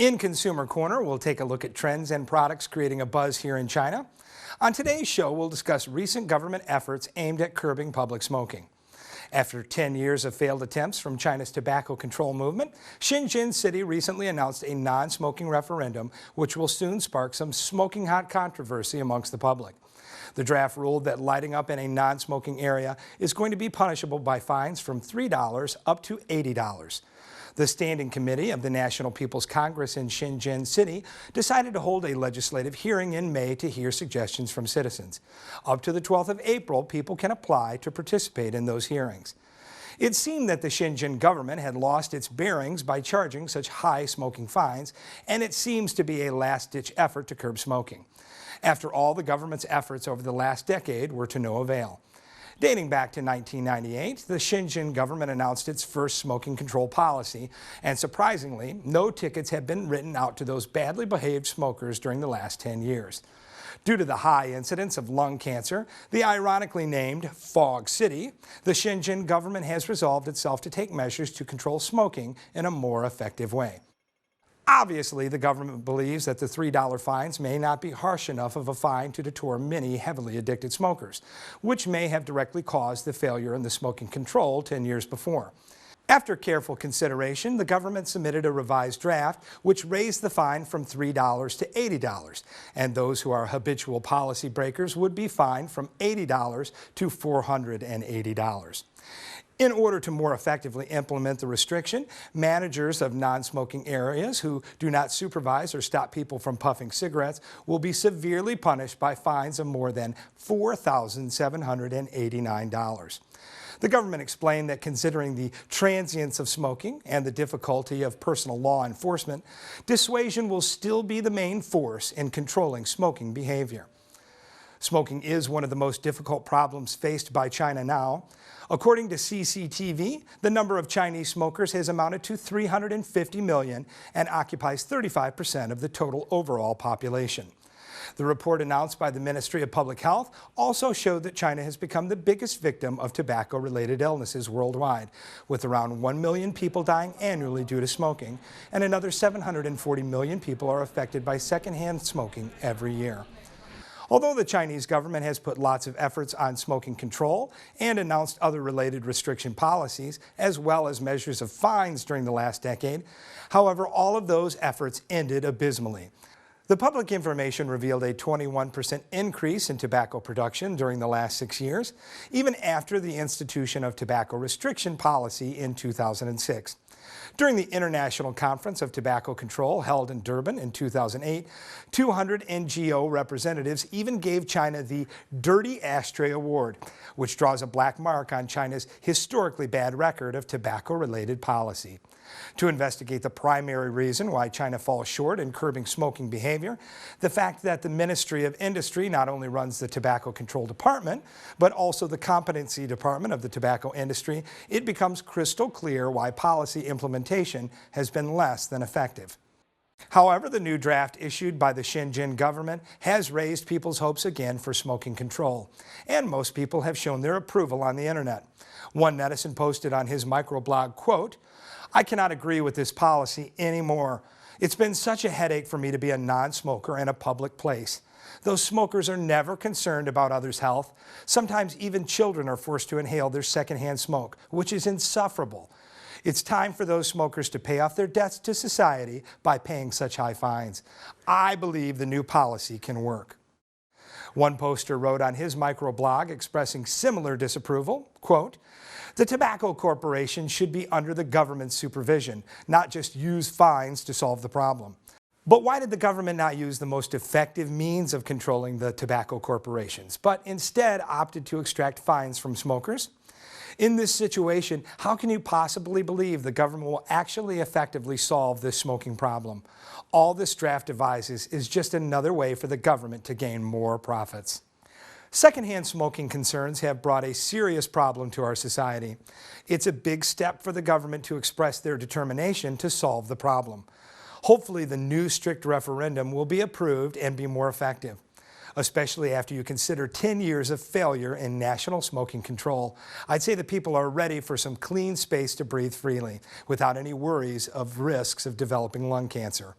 In Consumer Corner, we'll take a look at trends and products creating a buzz here in China. On today's show, we'll discuss recent government efforts aimed at curbing public smoking. After 10 years of failed attempts from China's tobacco control movement, Shenzhen City recently announced a non-smoking referendum, which will soon spark some smoking hot controversy amongst the public. The draft ruled that lighting up in a non-smoking area is going to be punishable by fines from $3 up to $80. The Standing Committee of the National People's Congress in Shenzhen City decided to hold a legislative hearing in May to hear suggestions from citizens. Up to the 12th of April, people can apply to participate in those hearings. It seemed that the Shenzhen government had lost its bearings by charging such high smoking fines, and it seems to be a last-ditch effort to curb smoking. After all, the government's efforts over the last decade were to no avail. Dating back to 1998, the Shenzhen government announced its first smoking control policy, and surprisingly, no tickets have been written out to those badly behaved smokers during the last 10 years. Due to the high incidence of lung cancer, the ironically named Fog City, the Shenzhen government has resolved itself to take measures to control smoking in a more effective way. Obviously, the government believes that the $3 fines may not be harsh enough of a fine to deter many heavily addicted smokers, which may have directly caused the failure in the smoking control 10 years before. After careful consideration, the government submitted a revised draft which raised the fine from $3 to $80, and those who are habitual policy breakers would be fined from $80 to $480. In order to more effectively implement the restriction, managers of non-smoking areas who do not supervise or stop people from puffing cigarettes will be severely punished by fines of more than $4,789. The government explained that considering the transience of smoking and the difficulty of personal law enforcement, dissuasion will still be the main force in controlling smoking behavior. Smoking is one of the most difficult problems faced by China now. According to CCTV, the number of Chinese smokers has amounted to 350 million and occupies 35% of the total overall population. The report announced by the Ministry of Public Health also showed that China has become the biggest victim of tobacco-related illnesses worldwide, with around 1 million people dying annually due to smoking, and another 740 million people are affected by secondhand smoking every year. Although the Chinese government has put lots of efforts on smoking control and announced other related restriction policies, as well as measures of fines during the last decade, however, all of those efforts ended abysmally. The public information revealed a 21% increase in tobacco production during the last 6 years, even after the institution of tobacco restriction policy in 2006. During the International Conference of Tobacco Control held in Durban in 2008, 200 NGO representatives even gave China the Dirty Ashtray Award, which draws a black mark on China's historically bad record of tobacco-related policy. To investigate the primary reason why China falls short in curbing smoking behavior, the fact that the Ministry of Industry not only runs the Tobacco Control Department, but also the Competency Department of the tobacco industry, it becomes crystal clear why policy implementation has been less than effective. However, the new draft issued by the Shenzhen government has raised people's hopes again for smoking control, and most people have shown their approval on the internet. One netizen posted on his microblog, quote, "I cannot agree with this policy anymore. It's been such a headache for me to be a non-smoker in a public place. Those smokers are never concerned about others' health. Sometimes even children are forced to inhale their secondhand smoke, which is insufferable. It's time for those smokers to pay off their debts to society by paying such high fines. I believe the new policy can work." One poster wrote on his microblog expressing similar disapproval, quote, "The Tobacco Corporation should be under the government's supervision, not just use fines to solve the problem." But why did the government not use the most effective means of controlling the tobacco corporations, but instead opted to extract fines from smokers? In this situation, how can you possibly believe the government will actually effectively solve this smoking problem? All this draft devises is just another way for the government to gain more profits. Secondhand smoking concerns have brought a serious problem to our society. It's a big step for the government to express their determination to solve the problem. Hopefully, the new strict referendum will be approved and be more effective. especially after you consider 10 years of failure in national smoking control. I'd say the people are ready for some clean space to breathe freely without any worries of risks of developing lung cancer.